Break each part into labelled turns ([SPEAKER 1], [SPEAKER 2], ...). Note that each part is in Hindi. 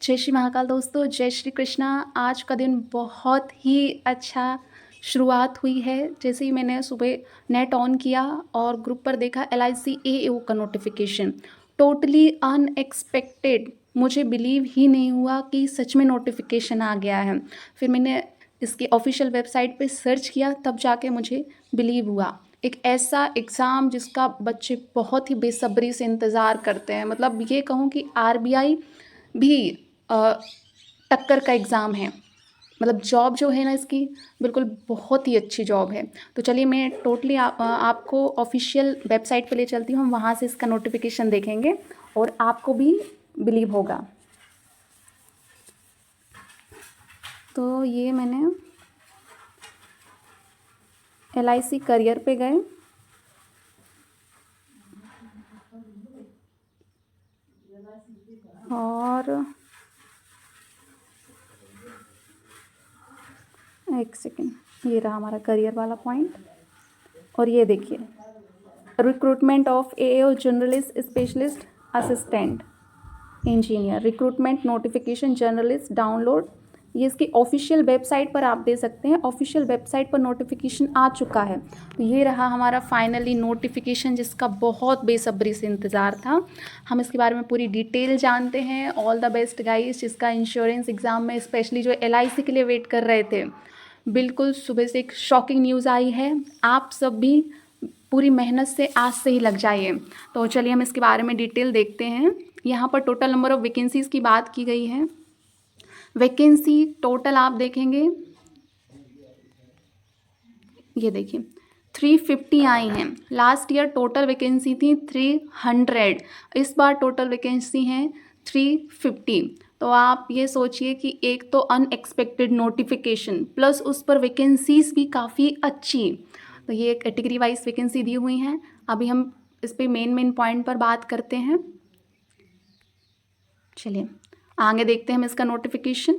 [SPEAKER 1] जय श्री महाकाल दोस्तों, जय श्री कृष्णा। आज का दिन बहुत ही अच्छा शुरुआत हुई है। जैसे ही मैंने सुबह नेट ऑन किया और ग्रुप पर देखा LIC AAO का नोटिफिकेशन, टोटली अनएक्सपेक्टेड। मुझे बिलीव ही नहीं हुआ कि सच में नोटिफिकेशन आ गया है। फिर मैंने इसकी ऑफिशियल वेबसाइट पे सर्च किया, तब जाके मुझे बिलीव हुआ। एक ऐसा एग्ज़ाम जिसका बच्चे बहुत ही बेसब्री से इंतज़ार करते हैं। मतलब ये कहूँ कि RBI भी टक्कर का एग्ज़ाम है। मतलब जॉब जो है ना इसकी, बिल्कुल बहुत ही अच्छी जॉब है। तो चलिए मैं टोटली आपको ऑफिशियल वेबसाइट पे ले चलती हूँ। हम वहाँ से इसका नोटिफिकेशन देखेंगे और आपको भी बिलीव होगा। तो ये मैंने LIC करियर पे गए और एक सेकेंड, ये रहा हमारा करियर वाला पॉइंट। और ये देखिए, recruitment of AAO journalist specialist assistant engineer, recruitment notification journalist download. ये इसकी ऑफिशियल वेबसाइट पर आप दे सकते हैं। ऑफिशियल वेबसाइट पर नोटिफिकेशन आ चुका है। तो ये रहा हमारा फाइनली नोटिफिकेशन, जिसका बहुत बेसब्री से इंतज़ार था। हम इसके बारे में पूरी डिटेल जानते हैं। ऑल द बेस्ट गाइस, जिसका इंश्योरेंस एग्ज़ाम में स्पेशली जो LIC के लिए वेट कर रहे थे। बिल्कुल सुबह से एक शॉकिंग न्यूज़ आई है। आप सब भी पूरी मेहनत से आज से ही लग जाइए। तो चलिए हम इसके बारे में डिटेल देखते हैं। यहाँ पर टोटल नंबर ऑफ़ वैकेंसीज़ की बात की गई है। वैकेंसी टोटल आप देखेंगे, ये देखिए 350 आई हैं। लास्ट ईयर टोटल वैकेंसी थी 300, इस बार टोटल वैकेंसी हैं 350। तो आप ये सोचिए कि एक तो अनएक्सपेक्टेड नोटिफिकेशन प्लस उस पर वैकेंसीज भी काफ़ी अच्छी। तो ये कैटेगरी वाइज वैकेंसी दी हुई हैं। अभी हम इस पर मेन पॉइंट पर बात करते हैं। चलिए आगे देखते हैं हम इसका नोटिफिकेशन।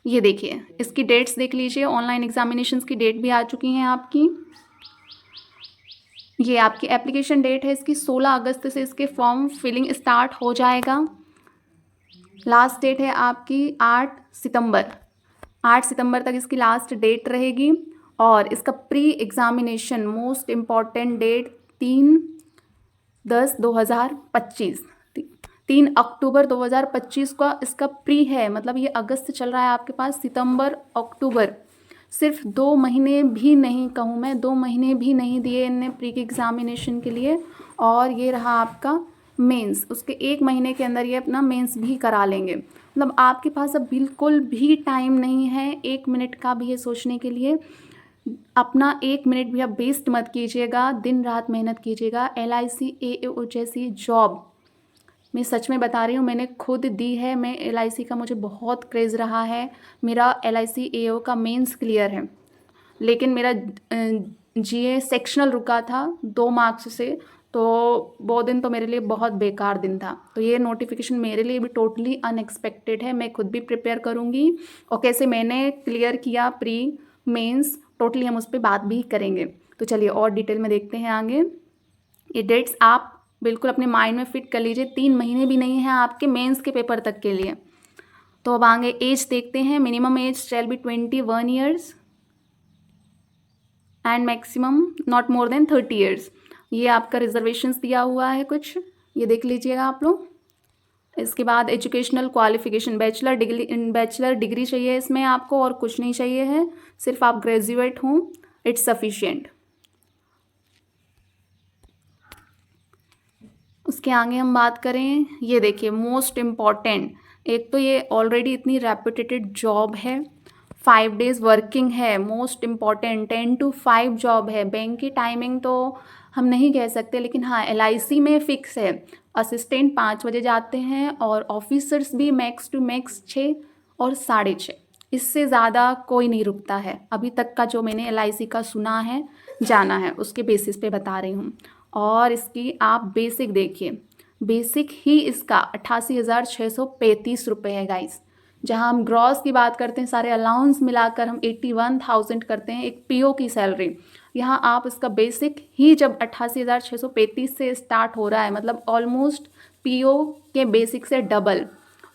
[SPEAKER 1] ये देखिए, इसकी डेट्स देख लीजिए। ऑनलाइन एग्जामिनेशंस की डेट भी आ चुकी हैं आपकी। ये आपकी एप्लीकेशन डेट है इसकी 16 अगस्त से इसके फॉर्म फिलिंग स्टार्ट हो जाएगा। लास्ट डेट है आपकी 8 सितंबर। 8 सितंबर तक इसकी लास्ट डेट रहेगी। और इसका pre examination most important date 3/10/2025, 3 अक्टूबर 2025 का इसका प्री है। मतलब ये अगस्त चल रहा है आपके पास, सितंबर अक्टूबर, सिर्फ 2 महीने भी नहीं कहूँ मैं, 2 महीने भी नहीं दिए इनने प्री एग्जामिनेशन के लिए। और ये रहा आपका मेंस, उसके 1 महीने के अंदर ये अपना मेंस भी करा लेंगे। मतलब आपके पास अब बिल्कुल भी टाइम नहीं है 1 मिनट का भी ये सोचने के लिए। अपना 1 मिनट भी आप वेस्ट मत कीजिएगा, दिन रात मेहनत कीजिएगा। LIC AAO जैसी जॉब मैं सच में बता रही हूँ, मैंने खुद दी है। मैं LIC का मुझे बहुत क्रेज़ रहा है। मेरा LIC AAO का मेंस क्लियर है, लेकिन मेरा GA सेक्शनल रुका था 2 मार्क्स से। तो वो दिन तो मेरे लिए बहुत बेकार दिन था। तो ये नोटिफिकेशन मेरे लिए भी टोटली अनएक्सपेक्टेड है। मैं खुद भी प्रिपेयर करूँगी और कैसे मैंने क्लियर किया प्री मेंस, टोटली हम उस पर बात भी करेंगे। तो चलिए और डिटेल में देखते हैं आगे। ये डेट्स आप बिल्कुल अपने माइंड में फिट कर लीजिए। 3 महीने भी नहीं है आपके मेंस के पेपर तक के लिए। तो अब आगे एज देखते हैं। Minimum age shall be 21 years and maximum not more than 30 years. ये आपका रिजर्वेशंस दिया हुआ है कुछ, ये देख लीजिएगा आप लोग। इसके बाद एजुकेशनल क्वालिफिकेशन, बैचलर डिग्री चाहिए इसमें आपको, और कुछ नहीं चाहिए है, सिर्फ आप ग्रेजुएट हों, इट्स सफिशिएंट। उसके आगे हम बात करें, ये देखिए मोस्ट इम्पॉर्टेंट, एक तो ये ऑलरेडी इतनी रेपुटेटेड जॉब है, 5 डेज़ वर्किंग है। मोस्ट इम्पॉर्टेंट 10 to 5 जॉब है। बैंक की टाइमिंग तो हम नहीं कह सकते, लेकिन हाँ LIC में फ़िक्स है। असिस्टेंट 5 बजे जाते हैं और ऑफिसर्स भी मैक्स टू मैक्स 6 और 6:30, इससे ज़्यादा कोई नहीं रुकता है। अभी तक का जो मैंने LIC का सुना है, जाना है, उसके बेसिस पे बता रही हूँ। और इसकी आप बेसिक देखिए, बेसिक ही इसका 88,635 रुपये है गाइस। जहां हम ग्रॉस की बात करते हैं, सारे अलाउंस मिलाकर हम 81,000 करते हैं एक PO की सैलरी। यहाँ आप इसका बेसिक ही जब 88,635 से स्टार्ट हो रहा है, मतलब ऑलमोस्ट पीओ के बेसिक से डबल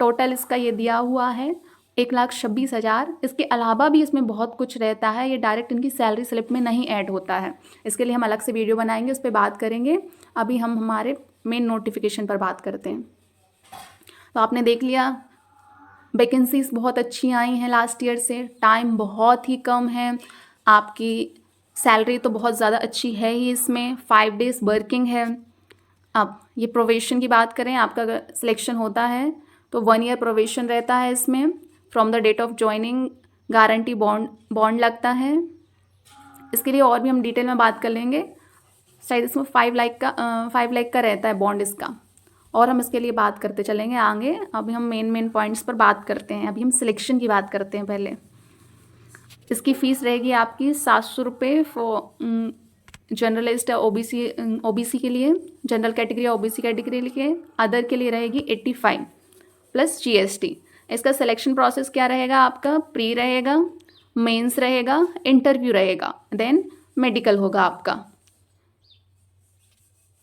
[SPEAKER 1] टोटल इसका ये दिया हुआ है 1,26,000। इसके अलावा भी इसमें बहुत कुछ रहता है, ये डायरेक्ट इनकी सैलरी स्लिप में नहीं ऐड होता है। इसके लिए हम अलग से वीडियो बनाएंगे, उस पर बात करेंगे। अभी हम हमारे मेन नोटिफिकेशन पर बात करते हैं। तो आपने देख लिया वैकेंसीज बहुत अच्छी आई हैं लास्ट ईयर से, टाइम बहुत ही कम है, आपकी सैलरी तो बहुत ज़्यादा अच्छी है ही, इसमें 5 डेज़ वर्किंग है। अब ये प्रोवेशन की बात करें, आपका अगर सिलेक्शन होता है तो 1 ईयर प्रोवेशन रहता है इसमें। From the date of joining guarantee bond लगता है। इसके लिए और भी हम डिटेल में बात कर लेंगे। शायद इसमें 5 लाख का रहता है बॉन्ड इसका, और हम इसके लिए बात करते चलेंगे आगे। अभी हम मेन पॉइंट्स पर बात करते हैं। अभी हम सिलेक्शन की बात करते हैं पहले। इसकी फ़ीस रहेगी आपकी 700 रुपये फॉर जनरलिस्ट या ओबीसी के लिए, जनरल कैटेगरी या ओबीसी कैटेगरी के लिए। अदर के लिए रहेगी 85 प्लस जीएसटी। इसका सिलेक्शन प्रोसेस क्या रहेगा आपका? प्री रहेगा, मेंस रहेगा, इंटरव्यू रहेगा, देन मेडिकल होगा आपका।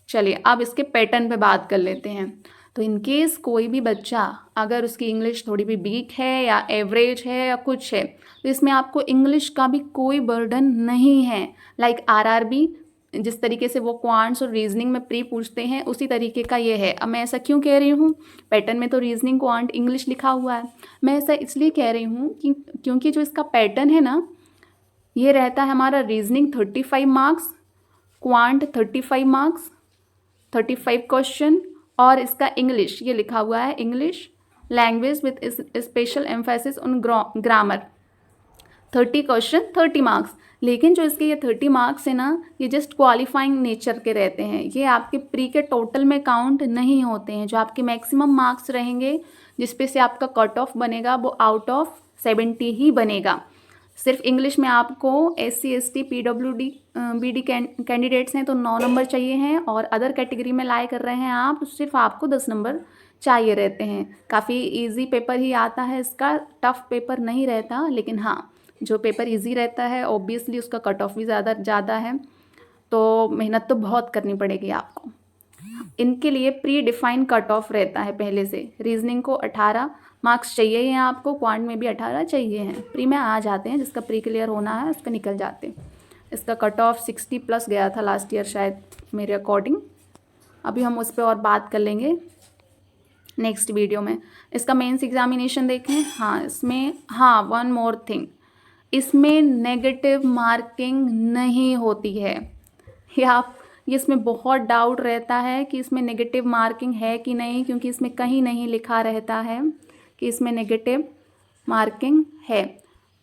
[SPEAKER 1] चलिए अब इसके पैटर्न पे बात कर लेते हैं। तो इनकेस कोई भी बच्चा अगर उसकी इंग्लिश थोड़ी भी वीक है या एवरेज है या कुछ है, तो इसमें आपको इंग्लिश का भी कोई बर्डन नहीं है। लाइक आरआरबी जिस तरीके से वो क्वांट्स और रीजनिंग में प्री पूछते हैं, उसी तरीके का ये है। अब मैं ऐसा क्यों कह रही हूँ? पैटर्न में तो रीजनिंग क्वांट इंग्लिश लिखा हुआ है। मैं ऐसा इसलिए कह रही हूँ क्योंकि जो इसका पैटर्न है ना, ये रहता है हमारा reasoning 35 marks, quant 35 marks, 35 question, और इसका इंग्लिश ये लिखा हुआ है English language with special emphasis on grammar, 30 question 30 marks. लेकिन जो इसके ये 30 मार्क्स है ना, ये जस्ट क्वालिफाइंग नेचर के रहते हैं, ये आपके प्री के टोटल में काउंट नहीं होते हैं। जो आपके मैक्सिमम मार्क्स रहेंगे जिस पे से आपका कट ऑफ बनेगा वो आउट ऑफ 70 ही बनेगा। सिर्फ इंग्लिश में आपको SC ST PWD BD candidates हैं तो 9 नंबर चाहिए हैं, और अदर कैटेगरी में लाई कर रहे हैं आप तो सिर्फ आपको 10 नंबर चाहिए रहते हैं। काफ़ी इजी पेपर ही आता है इसका, टफ पेपर नहीं रहता। लेकिन हाँ, जो पेपर इजी रहता है ऑब्वियसली उसका कट ऑफ भी ज़्यादा है, तो मेहनत तो बहुत करनी पड़ेगी आपको। इनके लिए प्री डिफाइंड कट ऑफ रहता है पहले से। रीजनिंग को 18 मार्क्स चाहिए हैं आपको, क्वांट में भी 18 चाहिए हैं। प्री में आ जाते हैं, जिसका प्री क्लियर होना है उसका निकल जाते हैं। इसका कट ऑफ 60 प्लस गया था लास्ट ईयर शायद मेरे अकॉर्डिंग। अभी हम उस पर और बात कर लेंगे नेक्स्ट वीडियो में। इसका मेंस एग्जामिनेशन देखें। हाँ इसमें, हाँ वन मोर थिंग, इसमें नेगेटिव मार्किंग नहीं होती है। ये इसमें बहुत डाउट रहता है कि इसमें नेगेटिव मार्किंग है कि नहीं, क्योंकि इसमें कहीं नहीं लिखा रहता है कि इसमें नेगेटिव मार्किंग है।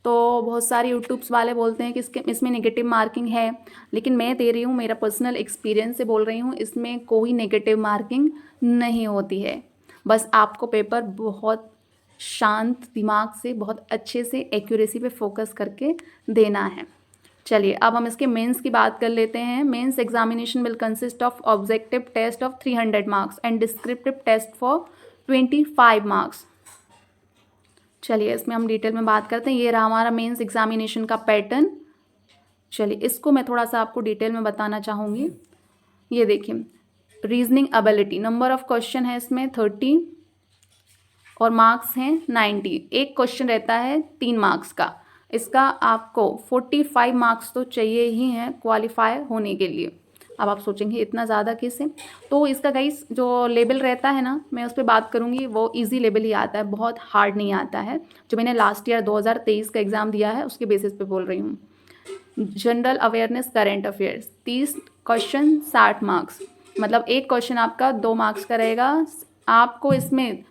[SPEAKER 1] तो बहुत सारे यूट्यूब्स वाले बोलते हैं कि इसमें नेगेटिव मार्किंग है, लेकिन मैं दे रही हूँ, मेरा पर्सनल एक्सपीरियंस से बोल रही हूँ, इसमें कोई नेगेटिव मार्किंग नहीं होती है। बस आपको पेपर बहुत शांत दिमाग से, बहुत अच्छे से एक्यूरेसी पे फोकस करके देना है। चलिए अब हम इसके मेंस की बात कर लेते हैं। Mains examination will consist of objective test of 300 marks and descriptive test for 25 marks. चलिए इसमें हम डिटेल में बात करते हैं। ये रहा हमारा मेंस एग्जामिनेशन का पैटर्न। चलिए इसको मैं थोड़ा सा आपको डिटेल में बताना चाहूँगी। ये देखिए, reasoning ability, number of question है इसमें 30 और मार्क्स हैं 90। एक क्वेश्चन रहता है 3 मार्क्स का। इसका आपको 45 मार्क्स तो चाहिए ही हैं क्वालिफाई होने के लिए। अब आप सोचेंगे इतना ज़्यादा कैसे? तो इसका गाइस जो लेवल रहता है ना, मैं उस पर बात करूँगी, वो इजी लेवल ही आता है, बहुत हार्ड नहीं आता है। जो मैंने लास्ट ईयर 2023 का एग्ज़ाम दिया है उसके बेसिस पे बोल रही हूँ। General awareness, current affairs, 30 question 60 marks, मतलब एक क्वेश्चन आपका 2 मार्क्स का रहेगा। आपको इसमें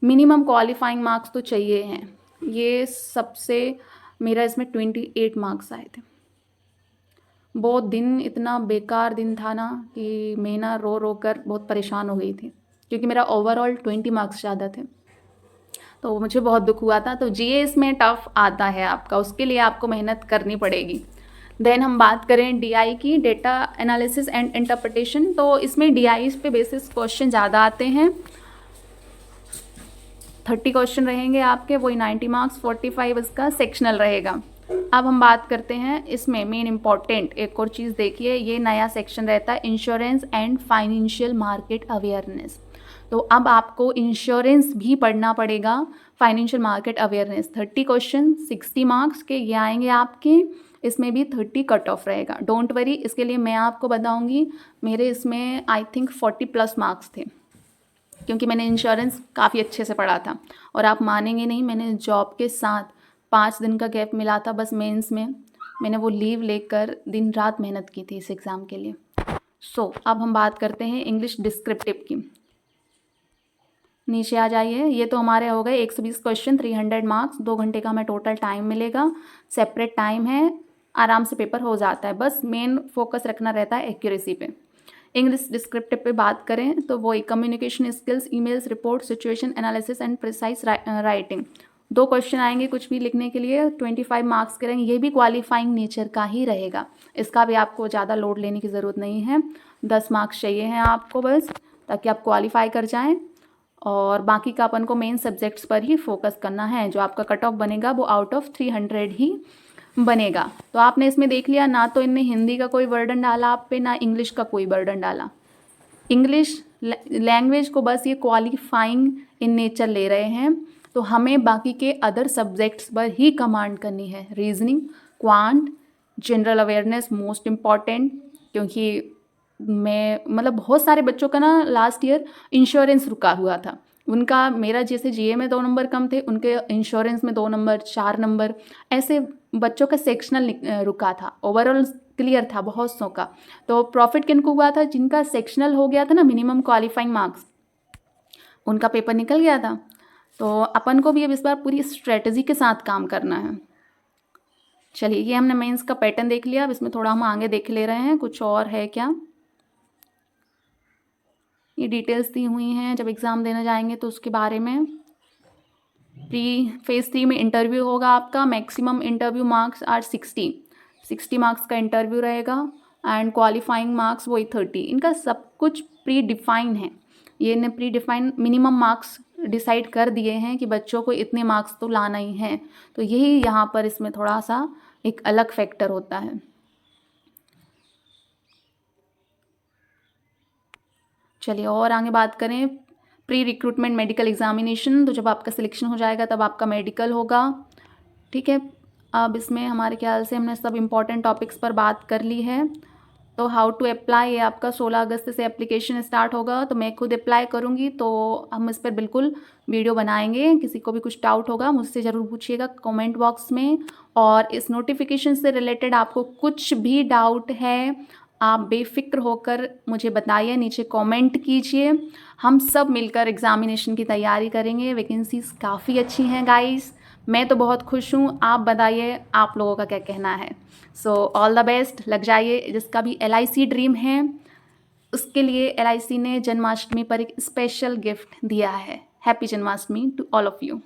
[SPEAKER 1] मिनिमम क्वालिफाइंग मार्क्स तो चाहिए हैं। ये सबसे, मेरा इसमें 28 मार्क्स आए थे। वो दिन इतना बेकार दिन था ना कि मैं ना रो कर बहुत परेशान हो गई थी, क्योंकि मेरा ओवरऑल 20 मार्क्स ज़्यादा थे, तो मुझे बहुत दुख हुआ था। तो जीए इसमें टफ आता है आपका, उसके लिए आपको मेहनत करनी पड़ेगी। देन हम बात करें डीआई की, डेटा एनालिसिस एंड इंटरप्रिटेशन। तो इसमें डीआई पे बेसिस क्वेश्चन ज़्यादा आते हैं। 30 क्वेश्चन रहेंगे आपके, वही 90 मार्क्स, 45 इसका सेक्शनल रहेगा। अब हम बात करते हैं इसमें मेन इम्पॉर्टेंट एक और चीज़ देखिए, ये नया सेक्शन रहता है insurance and financial market awareness. तो अब आपको इंश्योरेंस भी पढ़ना पड़ेगा, financial market awareness. 30 question 60 marks के ये आएंगे आपके, इसमें भी 30 कट ऑफ रहेगा। डोंट वरी, इसके लिए मैं आपको बताऊंगी। मेरे इसमें आई थिंक 40+ मार्क्स थे, क्योंकि मैंने इंश्योरेंस काफ़ी अच्छे से पढ़ा था। और आप मानेंगे नहीं, मैंने जॉब के साथ 5 दिन का गैप मिला था बस मेंस में, मैंने वो लीव लेकर दिन रात मेहनत की थी इस एग्ज़ाम के लिए। अब हम बात करते हैं इंग्लिश डिस्क्रिप्टिव की। नीचे आ जाइए, ये तो हमारे हो गए 120 क्वेश्चन 300 मार्क्स, 2 घंटे का हमें टोटल टाइम मिलेगा, सेपरेट टाइम है, आराम से पेपर हो जाता है। बस मेन फोकस रखना रहता है एक्यूरेसी पे। इंग्लिश डिस्क्रिप्टिव पे बात करें तो वो communication skills, emails, report, situation analysis and precise writing. 2 question आएंगे कुछ भी लिखने के लिए, 25 मार्क्स के रहेंगे। ये भी क्वालिफाइंग नेचर का ही रहेगा, इसका भी आपको ज़्यादा लोड लेने की ज़रूरत नहीं है। 10 मार्क्स चाहिए हैं आपको बस, ताकि आप क्वालिफाई कर जाएं। और बाकी का अपन को मेन सब्जेक्ट्स पर ही फोकस करना है। जो आपका कट ऑफ बनेगा वो आउट ऑफ 300 ही बनेगा। तो आपने इसमें देख लिया, ना तो इनने हिंदी का कोई बर्डन डाला आप पे, ना इंग्लिश का कोई बर्डन डाला। इंग्लिश लैंग्वेज को बस ये क्वालिफाइंग इन नेचर ले रहे हैं। तो हमें बाकी के अदर सब्जेक्ट्स पर ही कमांड करनी है। Reasoning, quant, general awareness most important, क्योंकि मैं मतलब बहुत सारे बच्चों का ना लास्ट ईयर इंश्योरेंस रुका हुआ था उनका। मेरा जैसे जीए में 2 नंबर कम थे, उनके इंश्योरेंस में 2 नंबर 4 नंबर, ऐसे बच्चों का सेक्शनल रुका था। ओवरऑल क्लियर था बहुत सौ का। तो प्रॉफिट किनको हुआ था? जिनका सेक्शनल हो गया था ना मिनिमम क्वालिफाइंग मार्क्स, उनका पेपर निकल गया था। तो अपन को भी अब इस बार पूरी स्ट्रेटजी के साथ काम करना है। चलिए, ये हमने मेंस का पैटर्न देख लिया। अब इसमें थोड़ा हम आगे देख ले रहे हैं, कुछ और है क्या। ये डिटेल्स दी हुई हैं, जब एग्ज़ाम देने जाएंगे तो उसके बारे में। फेज़ 3 में इंटरव्यू होगा आपका। Maximum interview marks are 60 marks का इंटरव्यू रहेगा एंड क्वालिफाइंग मार्क्स वही 30। इनका सब कुछ प्री डिफाइन है। ये ने pre define minimum marks decide कर दिए हैं कि बच्चों को इतने मार्क्स तो लाना ही है। तो यही यहाँ पर इसमें थोड़ा सा एक अलग फैक्टर होता है। चलिए और आगे बात करें, प्री रिक्रूटमेंट मेडिकल एग्जामिनेशन। तो जब आपका सिलेक्शन हो जाएगा तब आपका मेडिकल होगा, ठीक है। अब इसमें हमारे ख्याल से हमने सब इम्पॉर्टेंट टॉपिक्स पर बात कर ली है। तो हाउ टू अप्लाई, ये आपका 16 अगस्त से एप्लीकेशन स्टार्ट होगा। तो मैं खुद अप्लाई करूँगी, तो हम इस पर बिल्कुल वीडियो बनाएंगे। किसी को भी कुछ डाउट होगा मुझसे ज़रूर पूछिएगा कमेंट बॉक्स में। और इस नोटिफिकेशन से रिलेटेड आपको कुछ भी डाउट है, आप बेफिक्र होकर मुझे बताइए, नीचे कमेंट कीजिए। हम सब मिलकर एग्जामिनेशन की तैयारी करेंगे। वैकेंसीज काफ़ी अच्छी हैं गाइस, मैं तो बहुत खुश हूँ। आप बताइए आप लोगों का क्या कहना है। सो ऑल द बेस्ट, लग जाइए। जिसका भी LIC ड्रीम है उसके लिए LIC ने जन्माष्टमी पर एक स्पेशल गिफ्ट दिया है। Happy Janmashtami to all of you.